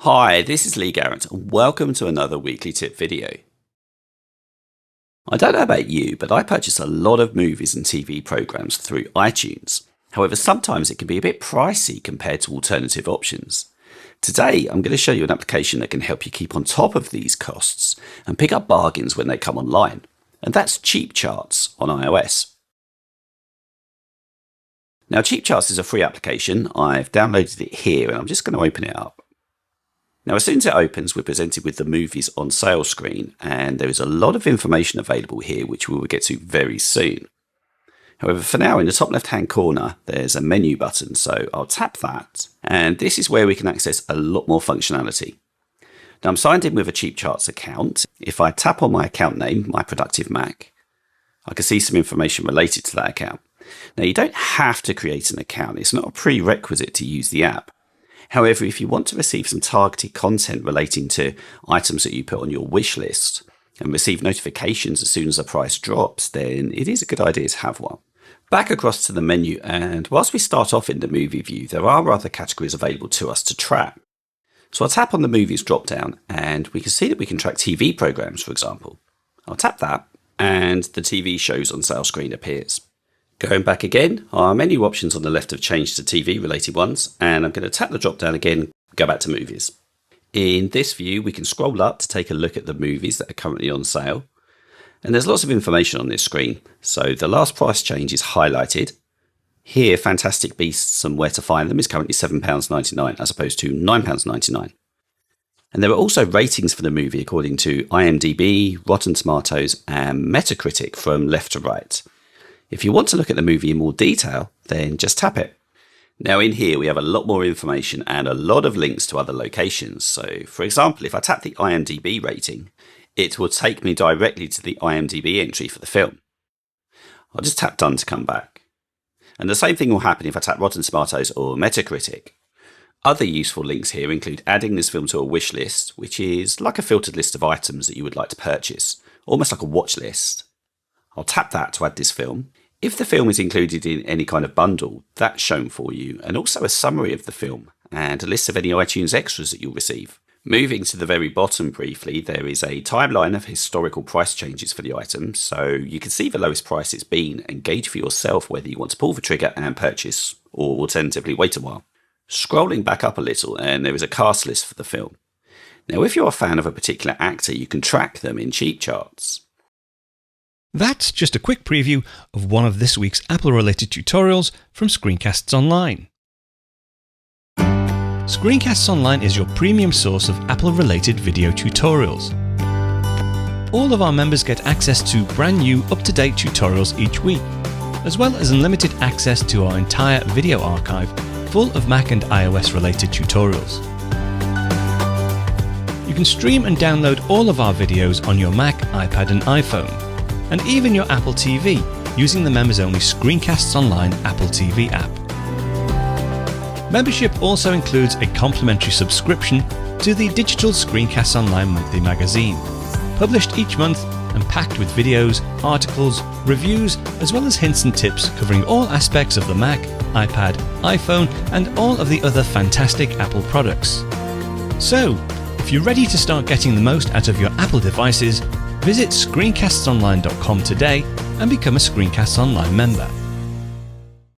Hi, this is Lee Garrett and welcome to another weekly tip video. I don't know about you, but I purchase a lot of movies and TV programs through iTunes. However, sometimes it can be a bit pricey compared to alternative options. Today, I'm going to show you an application that can help you keep on top of these costs and pick up bargains when they come online. And that's Cheap Charts on iOS. Now, Cheap Charts is a free application. I've downloaded it here and I'm just going to open it up. Now, as soon as it opens, we're presented with the movies on sale screen, and there is a lot of information available here, which we will get to very soon. However, for now, in the top left-hand corner, there's a menu button, so I'll tap that, and this is where we can access a lot more functionality. Now, I'm signed in with a Cheap Charts account. If I tap on my account name, My Productive Mac, I can see some information related to that account. Now, you don't have to create an account. It's not a prerequisite to use the app. However, if you want to receive some targeted content relating to items that you put on your wish list and receive notifications as soon as the price drops, then it is a good idea to have one. Back across to the menu, and whilst we start off in the movie view, there are other categories available to us to track. So I'll tap on the movies drop down and we can see that we can track TV programs, for example. I'll tap that and the TV shows on sale screen appears. Going back again, our menu options on the left have changed to TV related ones, and I'm going to tap the drop down again, go back to movies. In this view, we can scroll up to take a look at the movies that are currently on sale. And there's lots of information on this screen. So the last price change is highlighted. Here, Fantastic Beasts and Where to Find Them is currently £7.99 as opposed to £9.99. And there are also ratings for the movie according to IMDb, Rotten Tomatoes and Metacritic from left to right. If you want to look at the movie in more detail, then just tap it. Now in here we have a lot more information and a lot of links to other locations. So for example, if I tap the IMDb rating, it will take me directly to the IMDb entry for the film. I'll just tap done to come back. And the same thing will happen if I tap Rotten Tomatoes or Metacritic. Other useful links here include adding this film to a wish list, which is like a filtered list of items that you would like to purchase, almost like a watch list. I'll tap that to add this film. If the film is included in any kind of bundle, that's shown for you, and also a summary of the film and a list of any iTunes extras that you'll receive. Moving to the very bottom briefly, there is a timeline of historical price changes for the item, so you can see the lowest price it's been and gauge for yourself whether you want to pull the trigger and purchase, or alternatively wait a while. Scrolling back up a little, and there is a cast list for the film. Now, if you're a fan of a particular actor, you can track them in Cheap Charts. That's just a quick preview of one of this week's Apple-related tutorials from Screencasts Online. Screencasts Online is your premium source of Apple-related video tutorials. All of our members get access to brand new, up-to-date tutorials each week, as well as unlimited access to our entire video archive full of Mac and iOS-related tutorials. You can stream and download all of our videos on your Mac, iPad and iPhone, and even your Apple TV using the members-only Screencasts Online Apple TV app. Membership also includes a complimentary subscription to the digital Screencasts Online monthly magazine, published each month and packed with videos, articles, reviews, as well as hints and tips covering all aspects of the Mac, iPad, iPhone, and all of the other fantastic Apple products. So, if you're ready to start getting the most out of your Apple devices, visit screencastsonline.com today and become a Screencasts Online member.